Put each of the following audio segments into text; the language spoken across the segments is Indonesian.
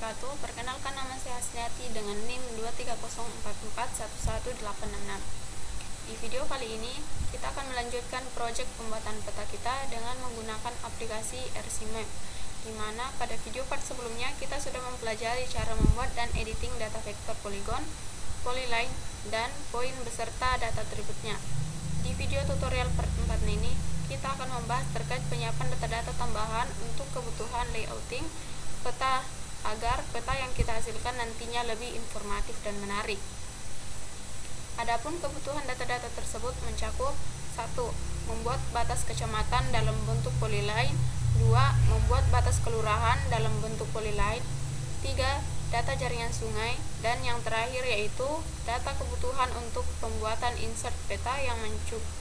wabarakatuh. Perkenalkan, nama saya Hasniati dengan NIM 230441186. Di video kali ini kita akan melanjutkan proyek pembuatan peta kita dengan menggunakan aplikasi RCMap, di mana pada video part sebelumnya kita sudah mempelajari cara membuat dan editing data vektor poligon, polyline, dan poin beserta data atributnya. Di video tutorial part 4 ini kita akan membahas terkait penyiapan data-data tambahan untuk kebutuhan layouting peta agar peta yang kita hasilkan nantinya lebih informatif dan menarik. Adapun kebutuhan data-data tersebut mencakup 1. Membuat batas kecamatan dalam bentuk polyline. 2. Membuat batas kelurahan dalam bentuk polyline. 3. Data jaringan sungai. Dan yang terakhir yaitu data kebutuhan untuk pembuatan insert peta yang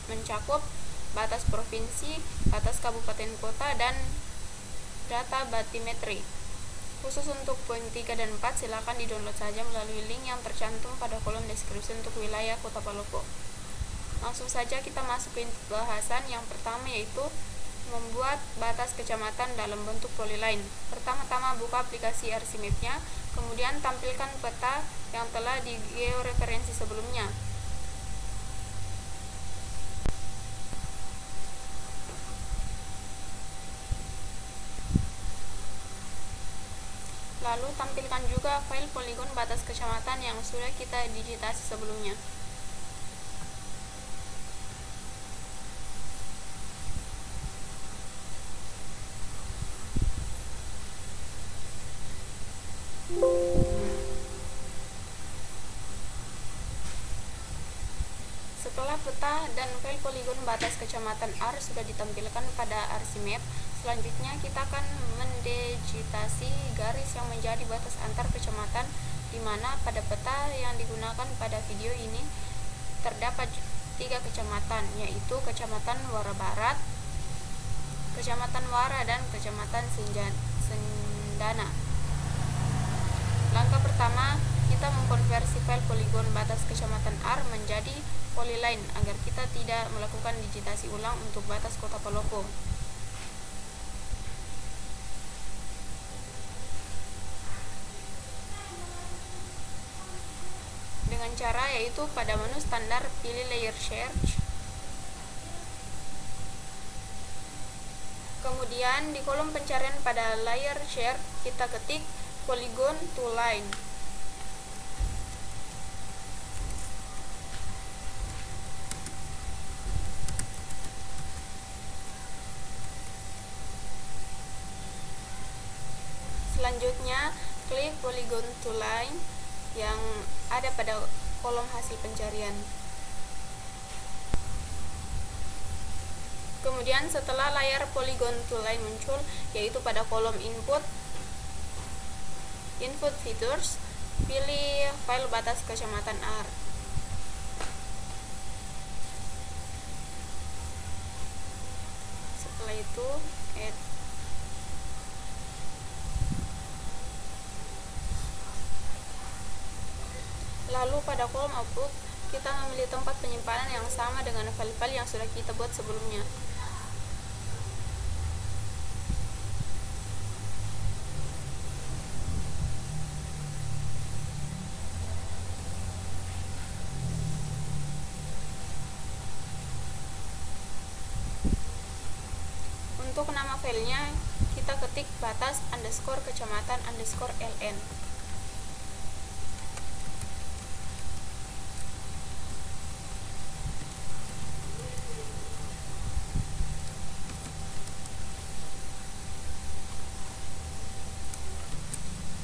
mencakup batas provinsi, batas kabupaten kota, dan data batimetri. Khusus untuk poin 3 dan 4 silakan di-download saja melalui link yang tercantum pada kolom deskripsi untuk wilayah Kota Palopo. Langsung saja kita masuk ke bahasan yang pertama, yaitu membuat batas kecamatan dalam bentuk polyline. Pertama-tama buka aplikasi RCMap-nya, kemudian tampilkan peta yang telah di-georeferensi sebelumnya. Lalu tampilkan juga file poligon batas kecamatan yang sudah kita digitasi sebelumnya. Setelah peta dan file poligon batas kecamatan R sudah ditampilkan pada RCMap, selanjutnya kita akan mendigitasi garis yang menjadi batas antar kecamatan, di mana pada peta yang digunakan pada video ini terdapat 3 kecamatan, yaitu Kecamatan Muara Barat, Kecamatan Muara, dan Kecamatan Sendana. Langkah pertama, kita mengkonversi file poligon batas kecamatan R menjadi polyline agar kita tidak melakukan digitasi ulang untuk batas Kota Palopo. Dengan cara yaitu pada menu standar pilih layer search, kemudian di kolom pencarian pada layer search kita ketik polygon to line. Selanjutnya klik polygon to line yang ada pada kolom hasil pencarian. Kemudian setelah layar polygon to line muncul, yaitu pada kolom input features, pilih file batas kecamatan R. Setelah itu add. Lalu pada kolom output, kita memilih tempat penyimpanan yang sama dengan file-file yang sudah kita buat sebelumnya. Untuk nama filenya, kita ketik batas underscore kecamatan underscore ln.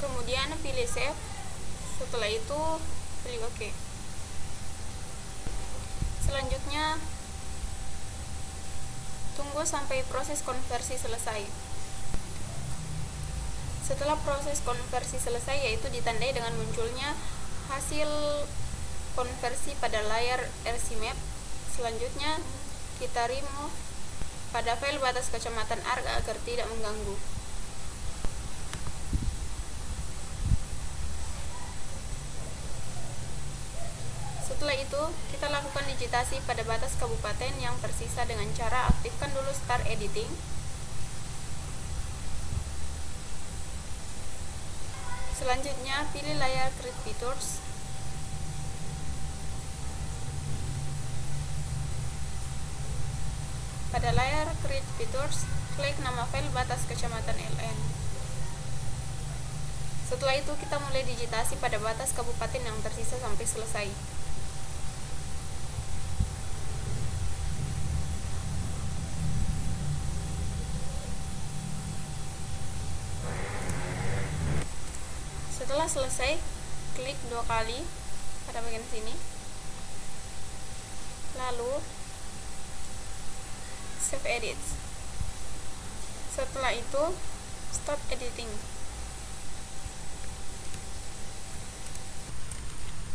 Kemudian pilih save. Setelah itu pilih OK. Selanjutnya tunggu sampai proses konversi selesai. Setelah proses konversi selesai, yaitu ditandai dengan munculnya hasil konversi pada layar RCMap, selanjutnya kita remove pada file batas kecamatan R agar tidak mengganggu. Setelah itu, kita lakukan digitasi pada batas kabupaten yang tersisa dengan cara aktifkan dulu Start Editing. Selanjutnya, pilih layar Create Features. Pada layar Create Features, klik nama file batas kecamatan LN. Setelah itu, kita mulai digitasi pada batas kabupaten yang tersisa sampai selesai. Setelah selesai, klik 2 kali pada bagian sini. Lalu Save Edits. Setelah itu, Stop Editing.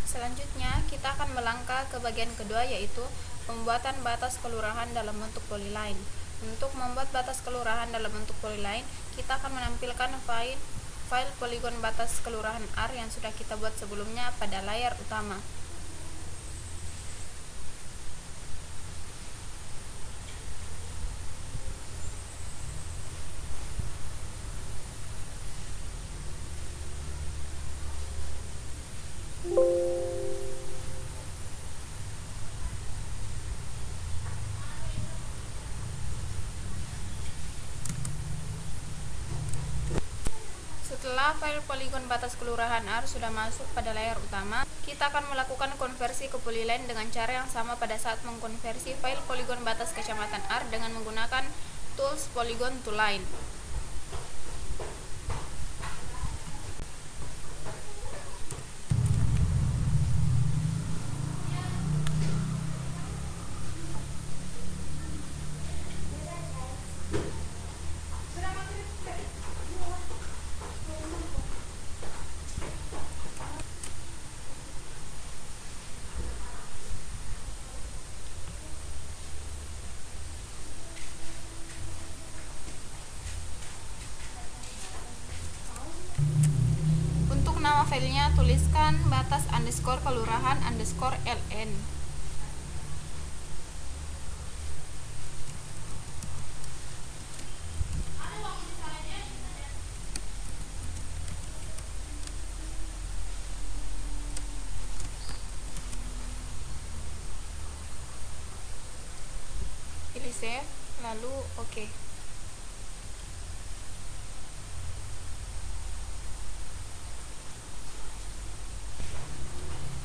Selanjutnya, kita akan melangkah ke bagian kedua, yaitu pembuatan batas kelurahan dalam bentuk polyline. Untuk membuat batas kelurahan dalam bentuk polyline, kita akan menampilkan file poligon batas kelurahan R yang sudah kita buat sebelumnya pada layar utama. Setelah file poligon batas kelurahan R sudah masuk pada layar utama, kita akan melakukan konversi ke polyline dengan cara yang sama pada saat mengkonversi file poligon batas kecamatan R dengan menggunakan tools Polygon to Line. Untuk nama filenya, tuliskan batas underscore kelurahan underscore LN. Pilih save, lalu OK.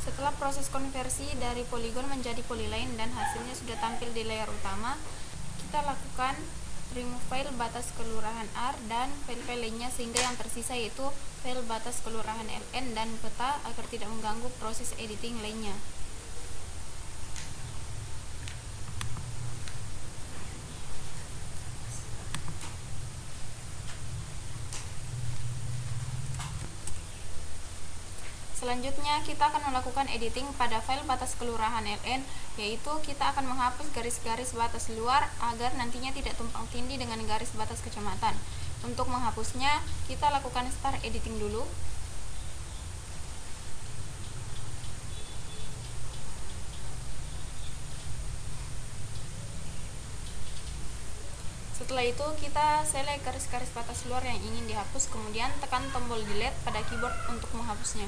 Setelah proses konversi dari poligon menjadi polyline dan hasilnya sudah tampil di layar utama, kita lakukan remove file batas kelurahan R dan file-file lainnya sehingga yang tersisa yaitu file batas kelurahan LN dan peta agar tidak mengganggu proses editing lainnya. Selanjutnya, kita akan melakukan editing pada file batas kelurahan LN, yaitu kita akan menghapus garis-garis batas luar agar nantinya tidak tumpang tindih dengan garis batas kecamatan. Untuk menghapusnya, kita lakukan start editing dulu. Setelah itu, kita select garis-garis batas luar yang ingin dihapus, kemudian tekan tombol delete pada keyboard untuk menghapusnya.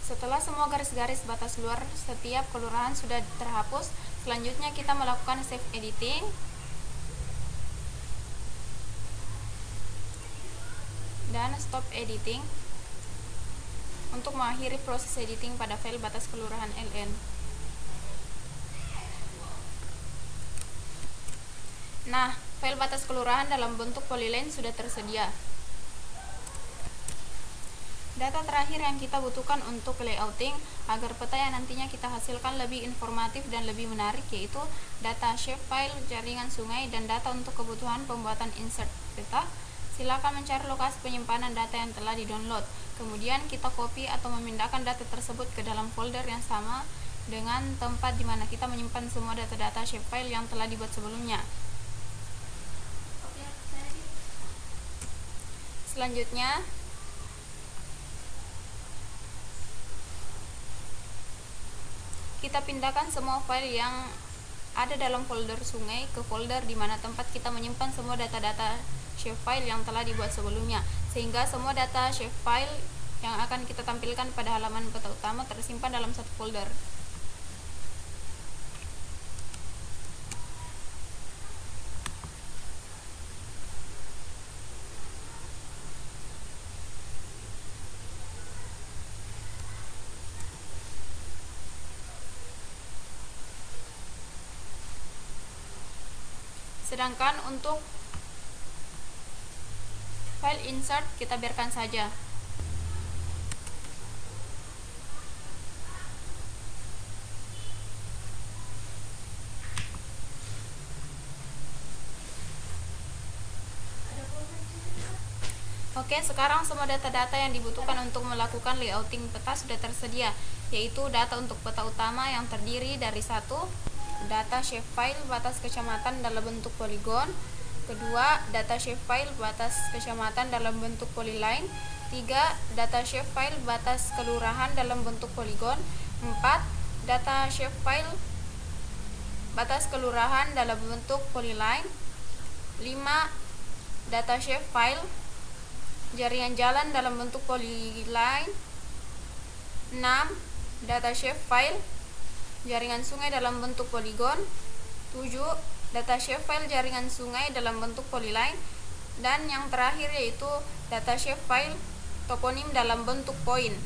Setelah semua garis-garis batas luar setiap kelurahan sudah terhapus, selanjutnya kita melakukan save editing. Dan stop editing untuk mengakhiri proses editing pada file batas kelurahan LN. Nah, file batas kelurahan dalam bentuk polyline sudah tersedia. Data terakhir yang kita butuhkan untuk layouting agar peta yang nantinya kita hasilkan lebih informatif dan lebih menarik, yaitu data shapefile jaringan sungai dan data untuk kebutuhan pembuatan insert peta. Silakan mencari lokasi penyimpanan data yang telah di-download. Kemudian kita copy atau memindahkan data tersebut ke dalam folder yang sama dengan tempat di mana kita menyimpan semua data-data shapefile yang telah dibuat sebelumnya. Selanjutnya, kita pindahkan semua file yang ada dalam folder sungai ke folder di mana tempat kita menyimpan semua data-data shapefile yang telah dibuat sebelumnya, sehingga semua data shapefile yang akan kita tampilkan pada halaman peta utama tersimpan dalam satu folder. Sedangkan untuk file insert kita biarkan saja. Oke, sekarang semua data-data yang dibutuhkan untuk melakukan layouting peta sudah tersedia, yaitu data untuk peta utama yang terdiri dari 1. Data shapefile batas kecamatan dalam bentuk poligon. 2. Data shapefile batas kecamatan dalam bentuk polyline. 3. Data shapefile batas kelurahan dalam bentuk poligon. 4. Data shapefile batas kelurahan dalam bentuk polyline. 5. Data shapefile jaringan jalan dalam bentuk polyline. 6. Data shapefile jaringan sungai dalam bentuk poligon. 7. Data shapefile jaringan sungai dalam bentuk polyline. Dan yang terakhir yaitu data shapefile toponim dalam bentuk point.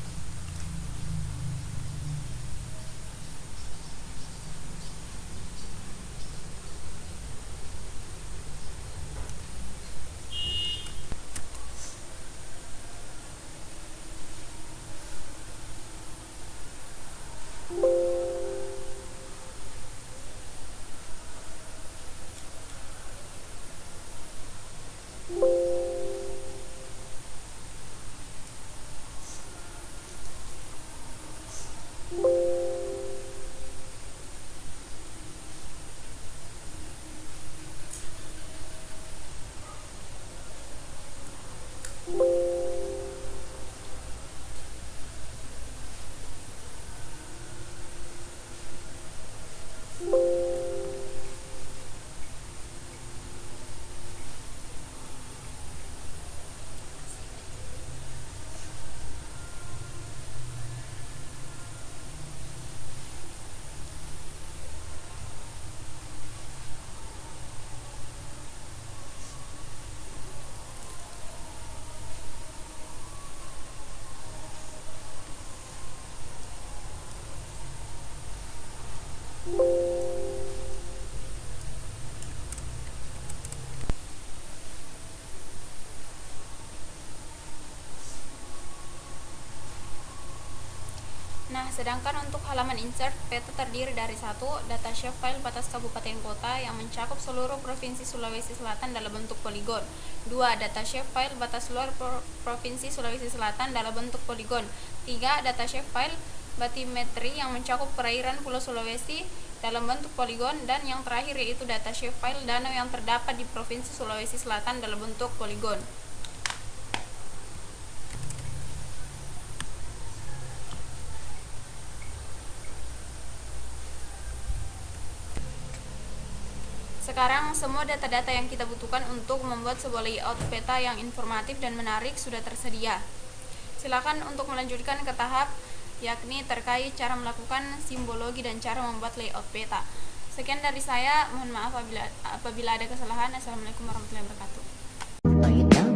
Nah, sedangkan untuk halaman insert, peta terdiri dari 1. Data shapefile batas kabupaten kota yang mencakup seluruh provinsi Sulawesi Selatan dalam bentuk poligon. 2. Data shapefile batas luar provinsi Sulawesi Selatan dalam bentuk poligon. 3. Data shapefile batimetri yang mencakup perairan Pulau Sulawesi dalam bentuk poligon. Dan yang terakhir yaitu data shapefile danau yang terdapat di provinsi Sulawesi Selatan dalam bentuk poligon. Sekarang semua data-data yang kita butuhkan untuk membuat sebuah layout peta yang informatif dan menarik sudah tersedia. Silakan untuk melanjutkan ke tahap yakni terkait cara melakukan simbologi dan cara membuat layout peta. Sekian dari saya, mohon maaf apabila ada kesalahan. Assalamualaikum warahmatullahi wabarakatuh.